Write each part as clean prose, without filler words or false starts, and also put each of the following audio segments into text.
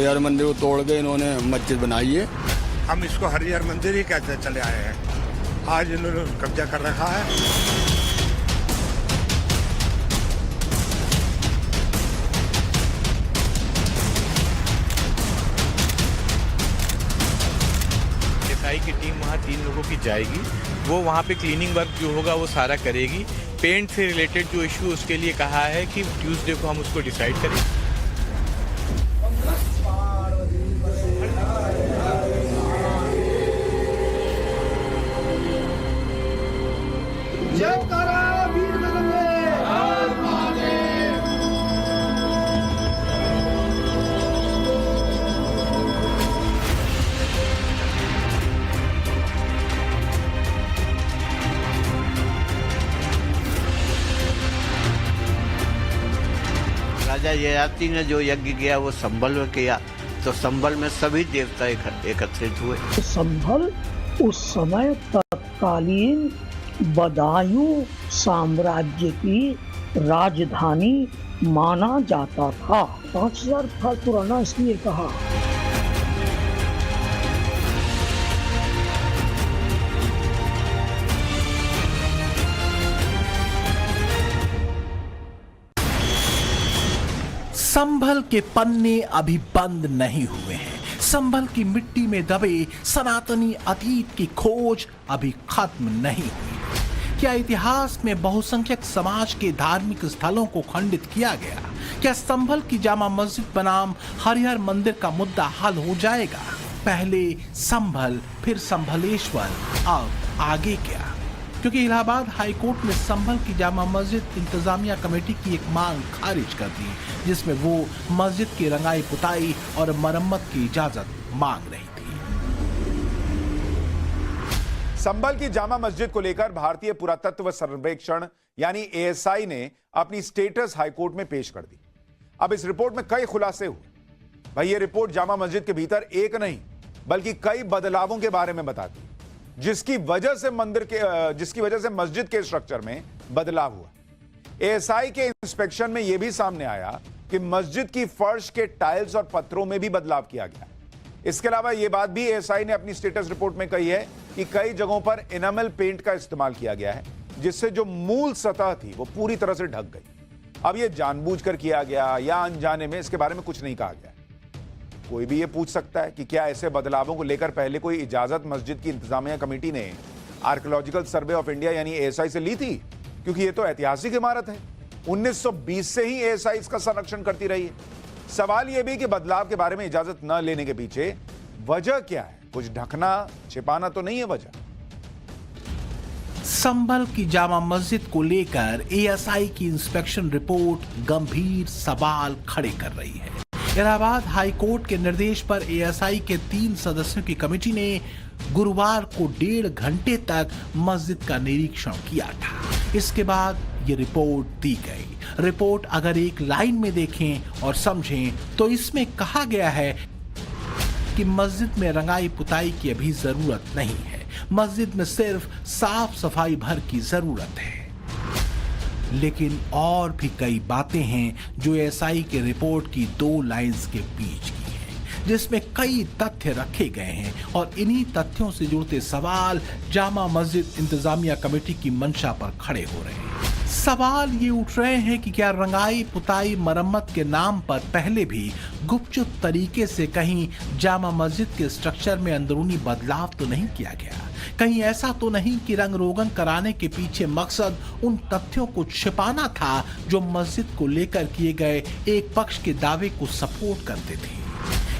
हरिहर मंदिर को तोड़ के इन्होंने मस्जिद बनाई है। हम इसको हरिहर मंदिर ही कहते चले आए हैं, आज इन्होंने कब्जा कर रखा है। एसआई की टीम वहाँ 3 लोगों की जाएगी, वो वहाँ पे क्लीनिंग वर्क जो होगा वो सारा करेगी। पेंट से रिलेटेड जो इशू उसके लिए कहा है कि ट्यूसडे को हम उसको डिसाइड करेंगे। राजा ययाति ने जो यज्ञ किया वो संभल में किया, तो संभल में सभी देवता एकत्रित हुए। संभल उस समय तत्कालीन बदायूं साम्राज्य की राजधानी माना जाता था। 5000 साल पुराना इसलिए कहा। संभल के पन्ने अभी बंद नहीं हुए हैं। संभल की मिट्टी में दबे सनातनी अतीत की खोज अभी खत्म नहीं हुई। क्या इतिहास में बहुसंख्यक समाज के धार्मिक स्थलों को खंडित किया गया? क्या संभल की जामा मस्जिद बनाम हरिहर मंदिर का मुद्दा हल हो जाएगा? पहले संभल फिर संभलेश्वर, अब आगे क्या? क्योंकि इलाहाबाद हाई कोर्ट ने संभल की जामा मस्जिद इंतजामिया कमेटी की एक मांग खारिज कर दी, जिसमें वो मस्जिद की रंगाई पुताई और मरम्मत की इजाजत मांग रही थी। संभल की जामा मस्जिद को लेकर भारतीय पुरातत्व सर्वेक्षण यानी एएसआई ने अपनी स्टेटस हाईकोर्ट में पेश कर दी। अब इस रिपोर्ट में कई खुलासे हुए। भाई ये रिपोर्ट जामा मस्जिद के भीतर एक नहीं बल्कि कई बदलावों के बारे में बताती है, जिसकी वजह से मस्जिद के स्ट्रक्चर में बदलाव हुआ। एएसआई के इंस्पेक्शन में यह भी सामने आया कि मस्जिद की फर्श के टाइल्स और पत्थरों में भी बदलाव किया गया। इसके अलावा यह बात भी एएसआई ने अपनी स्टेटस रिपोर्ट में कही है कि कई जगहों पर एनामल पेंट का इस्तेमाल किया गया है, जिससे जो मूल सतह थी वो पूरी तरह से ढक गई। अब यह जानबूझकर किया गया या अनजाने में, इसके बारे में कुछ नहीं कहा गया। कोई भी ये पूछ सकता है कि क्या ऐसे बदलावों को लेकर पहले कोई इजाजत मस्जिद की इंतजामिया कमेटी ने आर्कियोलॉजिकल सर्वे ऑफ इंडिया यानी एएसआई से ली थी? क्योंकि ये तो ऐतिहासिक इमारत है, 1920 से ही एएसआई इसका संरक्षण करती रही है। सवाल यह भी कि बदलाव के बारे में इजाजत न लेने के पीछे वजह क्या है? कुछ ढकना छिपाना तो नहीं है वजह। संभल की जामा मस्जिद को लेकर एएसआई की इंस्पेक्शन रिपोर्ट गंभीर सवाल खड़े कर रही है। इलाहाबाद हाई कोर्ट के निर्देश पर एएसआई के 3 सदस्यों की कमेटी ने गुरुवार को 1.5 घंटे तक मस्जिद का निरीक्षण किया था। इसके बाद ये रिपोर्ट दी गई। रिपोर्ट अगर एक लाइन में देखें और समझें तो इसमें कहा गया है कि मस्जिद में रंगाई पुताई की अभी जरूरत नहीं है। मस्जिद में सिर्फ साफ सफाई भर की जरूरत है। लेकिन और भी कई बातें हैं जो एएसआई के रिपोर्ट की 2 लाइंस के बीच की हैं, जिसमें कई तथ्य रखे गए हैं और इन्हीं तथ्यों से जुड़ते सवाल जामा मस्जिद इंतजामिया कमेटी की मंशा पर खड़े हो रहे हैं। सवाल ये उठ रहे हैं कि क्या रंगाई पुताई मरम्मत के नाम पर पहले भी गुपचुप तरीके से कहीं जामा मस्जिद के स्ट्रक्चर में अंदरूनी बदलाव तो नहीं किया गया? कहीं ऐसा तो नहीं कि रंग रोगन कराने के पीछे मकसद उन तथ्यों को छिपाना था जो मस्जिद को लेकर किए गए एक पक्ष के दावे को सपोर्ट करते थे?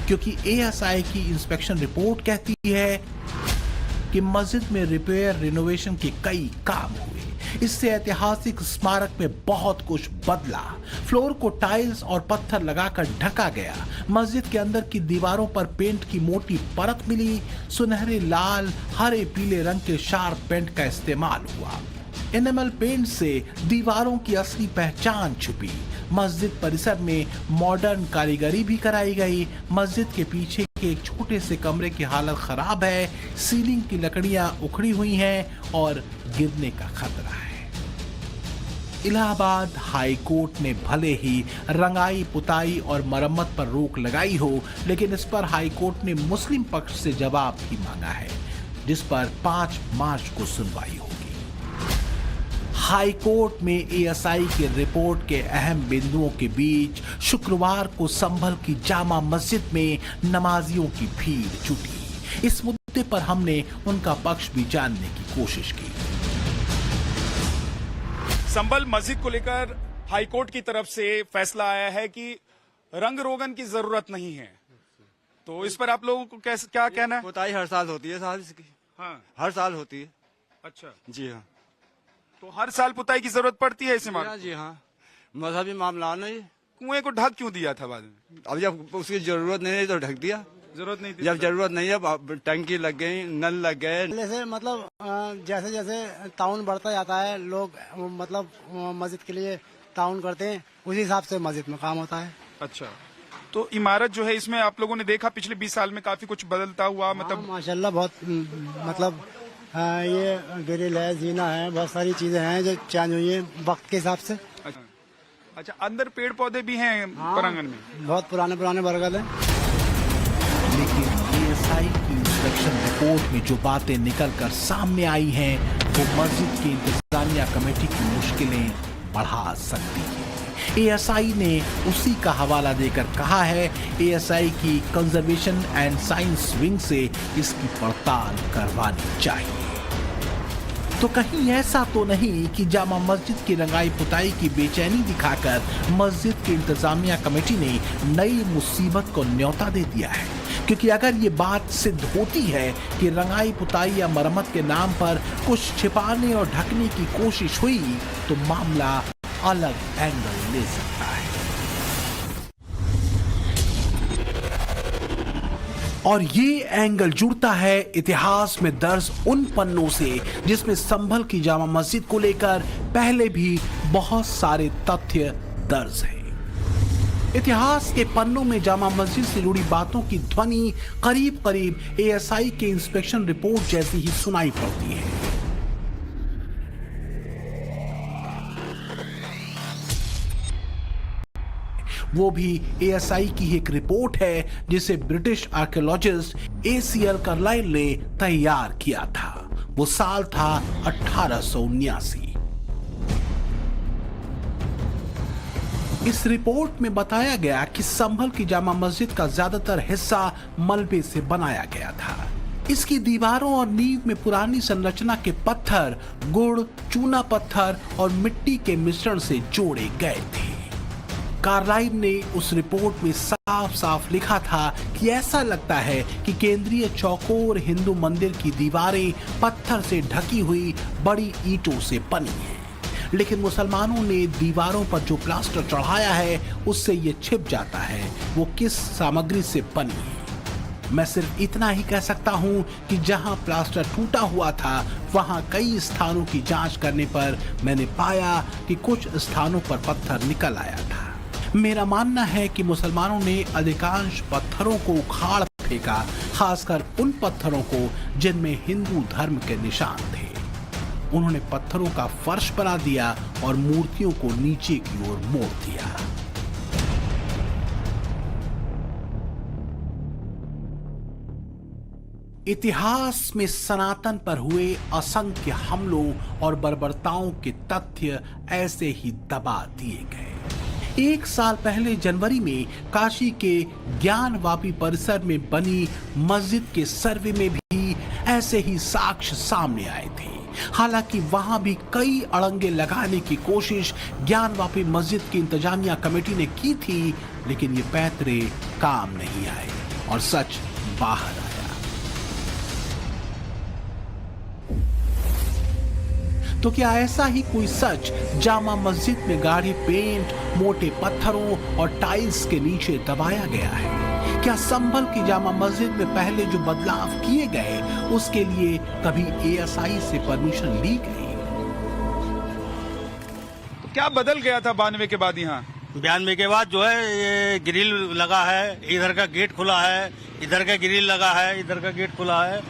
क्योंकि एएसआई की इंस्पेक्शन रिपोर्ट कहती है कि मस्जिद में रिपेयर रिनोवेशन के कई काम हुए। इससे ऐतिहासिक स्मारक में बहुत कुछ बदला। फ्लोर को टाइल्स और पत्थर लगाकर ढका गया। मस्जिद के अंदर की दीवारों पर पेंट की मोटी परत मिली। सुनहरे लाल हरे पीले रंग के शार्प पेंट का इस्तेमाल हुआ। एनामल पेंट से दीवारों की असली पहचान छुपी। मस्जिद परिसर में मॉडर्न कारीगरी भी कराई गई। मस्जिद के पीछे के एक छोटे से कमरे की हालत खराब है। सीलिंग की लकड़ियां उखड़ी हुई हैं और गिरने का खतरा है। इलाहाबाद हाई कोर्ट ने भले ही रंगाई पुताई और मरम्मत पर रोक लगाई हो, लेकिन इस पर हाई कोर्ट ने मुस्लिम पक्ष से जवाब भी मांगा है, जिस पर 5 मार्च को सुनवाई होगी। हाई कोर्ट में एएसआई की रिपोर्ट के अहम बिंदुओं के बीच शुक्रवार को संभल की जामा मस्जिद में नमाजियों की भीड़ जुटी। इस मुद्दे पर हमने उनका पक्ष भी जानने की कोशिश की। संभल मस्जिद को लेकर हाईकोर्ट की तरफ से फैसला आया है कि रंग रोगन की जरूरत नहीं है, तो इस पर आप लोगों को क्या कहना है? पुताई हर साल होती है साल इसकी। हाँ, हर साल होती है। अच्छा जी हाँ। तो हर साल पुताई की जरूरत पड़ती है इस इमारत? जी हाँ, मजहबी मामला नहीं। कुएं को ढक क्यों दिया था बाद में? अब जब उसकी जरूरत नहीं है तो ढक दिया। जरूरत नहीं थी, जब जरूरत नहीं है टंकी लग गई, नल लग गए। जैसे मतलब जैसे जैसे ताउन बढ़ता जाता है, लोग मतलब मस्जिद के लिए ताउन करते हैं, उसी हिसाब से मस्जिद में काम होता है। अच्छा, तो इमारत जो है इसमें आप लोगों ने देखा पिछले 20 साल में काफी कुछ बदलता हुआ, मतलब माशाल्लाह बहुत मतलब ये ग्रिल है, जीना है, बहुत सारी चीजें हैं जो चेंज हुई है वक्त के हिसाब से। अच्छा, अंदर पेड़ पौधे भी हैं प्रांगण में? बहुत पुराने बरगद हैं। लेकिन एएसआई की इंस्पेक्शन रिपोर्ट में जो बातें निकलकर सामने आई हैं, वो मस्जिद की इंतजामिया कमेटी की मुश्किलें बढ़ा सकती है। एएसआई ने उसी का हवाला देकर कहा है, एएसआई की कंजर्वेशन एंड साइंस विंग से इसकी पड़ताल करवानी चाहिए। तो कहीं ऐसा तो नहीं कि जामा मस्जिद की रंगाई पुताई की बेचैनी दिखाकर मस्जिद की इंतजामिया कमेटी ने नई मुसीबत को न्योता दे दिया है? क्योंकि अगर ये बात सिद्ध होती है कि रंगाई पुताई या मरम्मत के नाम पर कुछ छिपाने और ढकने की कोशिश हुई, तो मामला अलग एंगल ले सकता है। और ये एंगल जुड़ता है इतिहास में दर्ज उन पन्नों से जिसमें संभल की जामा मस्जिद को लेकर पहले भी बहुत सारे तथ्य दर्ज हैं। इतिहास के पन्नों में जामा मस्जिद से जुड़ी बातों की ध्वनि करीब करीब एएसआई के इंस्पेक्शन रिपोर्ट जैसी ही सुनाई पड़ती है। वो भी एएसआई की एक रिपोर्ट है जिसे ब्रिटिश आर्कियोलॉजिस्ट एसीएल कार्लाइल ने तैयार किया था। वो साल था 1879। इस रिपोर्ट में बताया गया कि संभल की जामा मस्जिद का ज्यादातर हिस्सा मलबे से बनाया गया था। इसकी दीवारों और नींव में पुरानी संरचना के पत्थर, गुड़, चूना पत्थर और मिट्टी के मिश्रण से जोड़े गए थे। कार्लाइल ने उस रिपोर्ट में साफ साफ लिखा था कि ऐसा लगता है कि केंद्रीय चौकोर हिंदू मंदिर की दीवारें पत्थर से ढकी हुई बड़ी ईंटों से बनी हैं। लेकिन मुसलमानों ने दीवारों पर जो प्लास्टर चढ़ाया है उससे ये छिप जाता है वो किस सामग्री से बनी है। मैं सिर्फ इतना ही कह सकता हूं कि जहां प्लास्टर टूटा हुआ था वहां कई स्थानों की जांच करने पर मैंने पाया कि कुछ स्थानों पर पत्थर निकल आया था। मेरा मानना है कि मुसलमानों ने अधिकांश पत्थरों को उखाड़ फेंका, खासकर उन पत्थरों को जिनमें हिंदू धर्म के निशान थे। उन्होंने पत्थरों का फर्श बना दिया और मूर्तियों को नीचे की ओर मोड़ दिया। इतिहास में सनातन पर हुए असंख्य हमलों और बर्बरताओं के तथ्य ऐसे ही दबा दिए गए। 1 साल पहले जनवरी में काशी के ज्ञानवापी परिसर में बनी मस्जिद के सर्वे में भी ऐसे ही साक्ष्य सामने आए थे। हालांकि वहां भी कई अड़ंगे लगाने की कोशिश ज्ञानवापी मस्जिद की इंतजामिया कमेटी ने की थी, लेकिन ये पैतरे काम नहीं आए और सच बाहर आया। तो क्या ऐसा ही कोई सच जामा मस्जिद में गाढ़े पेंट, मोटे पत्थरों और टाइल्स के नीचे दबाया गया है? क्या संभल की जामा मस्जिद में पहले जो बदलाव किए गए उसके लिए कभी एएसआई से परमिशन ली गई? तो क्या बदल गया था 92 के बाद? यहाँ 92 के बाद जो है ये ग्रिल लगा है, इधर का गेट खुला है, इधर का ग्रिल लगा है, इधर का गेट खुला है,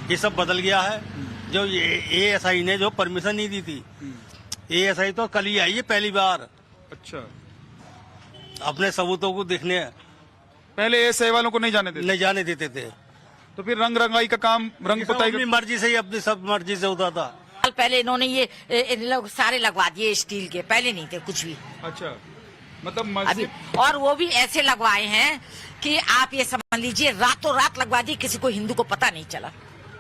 ये सब बदल गया है। जो एएसआई ने जो परमिशन नहीं दी थी ASI तो कल ही आई है पहली बार अच्छा, अपने सबूतों को देखने। पहले ASI वालों को नहीं जाने देते? नहीं जाने देते थे। तो फिर रंग रंगाई का काम, रंग पुताई अपनी मर्जी से ही, अपनी सब मर्जी से होता था। पहले इन्होंने ये लोग सारे लगवा दिए स्टील के, पहले नहीं थे कुछ भी। अच्छा, मतलब अभी, और वो भी ऐसे लगवाए हैं कि आप ये समझ लीजिए रातों रात लगवा दिए, किसी को हिंदू को पता नहीं चला।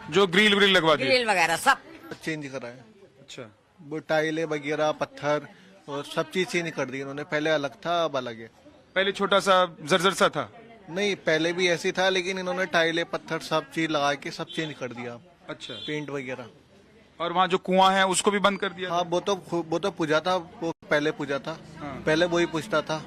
जो ग्रिल लगवा दिए, ग्रिल वगैरह सब चेंज कराए। अच्छा, वो टाइलें वगैरह पत्थर और सब चीज चेंज कर दी इन्होंने। पहले अलग था, अब अलग है। पहले छोटा सा जर्जर सा था? नहीं, पहले भी ऐसी था, लेकिन इन्होंने टाइलें पत्थर सब चीज लगा के सब चेंज कर दिया। अच्छा, पेंट वगैरह। और वहाँ जो कुआं है उसको भी बंद कर दिया? हाँ, वो तो पूजा था, वो पहले पूजा था। हाँ। पहले वो ही पूछता था।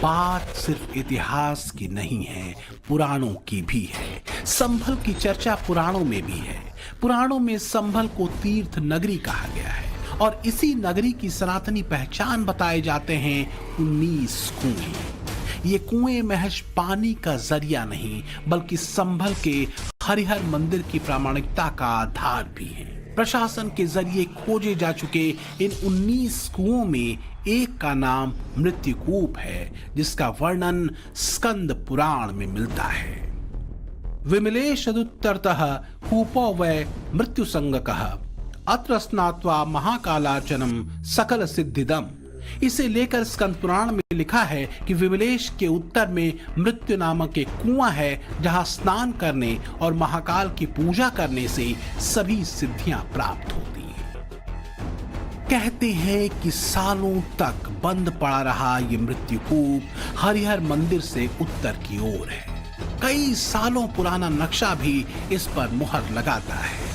बात सिर्फ इतिहास की नहीं है, पुराणों की भी है। संभल की चर्चा पुराणों में भी है। पुराणों में संभल को तीर्थ नगरी कहा गया है और इसी नगरी की सनातनी पहचान बताए जाते हैं 19 कुएं। ये कुएं महज पानी का जरिया नहीं, बल्कि संभल के हरिहर मंदिर की प्रामाणिकता का आधार भी है। प्रशासन के जरिए खोजे जा चुके इन 19 कुओं में एक का नाम मृत्युकूप है, जिसका वर्णन स्कंद पुराण में मिलता है। विमलेशदुत्तरतः कूपो वै मृत्यु संगकः अत्र स्नात्वा महाकालार्चनम सकल सिद्धिदम। इसे लेकर स्कंद पुराण में लिखा है कि विमलेश के उत्तर में मृत्यु नामक एक कुआं है, जहां स्नान करने और महाकाल की पूजा करने से सभी सिद्धियां प्राप्त होती हैं। कहते हैं कि सालों तक बंद पड़ा रहा ये मृत्युकूप हरिहर मंदिर से उत्तर की ओर है। कई सालों पुराना नक्शा भी इस पर मुहर लगाता है।